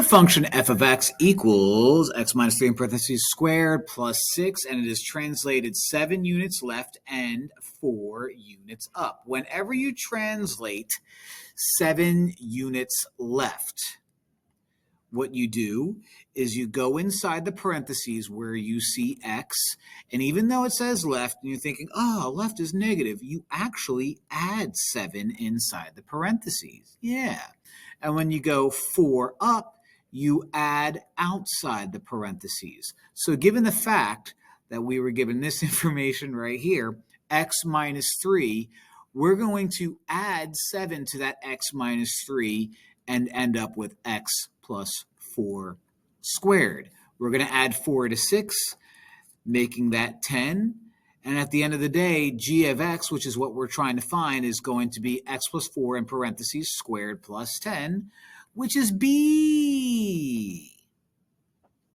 the function f of x equals x minus 3 in parentheses squared plus 6, and it is translated 7 units left and 4 units up. Whenever you translate 7 units left, what you do is you go inside the parentheses where you see x, and even though it says left, and you're thinking, oh, left is negative, you actually add 7 inside the parentheses. Yeah. And when you go 4 up, you add outside the parentheses. So given the fact that we were given this information right here, x minus 3, we're going to add 7 to that x minus 3 and end up with x plus 4 squared. We're going to add 4 to 6, making that 10. And at the end of the day, g of x, which is what we're trying to find, is going to be x plus 4 in parentheses squared plus 10, which is B.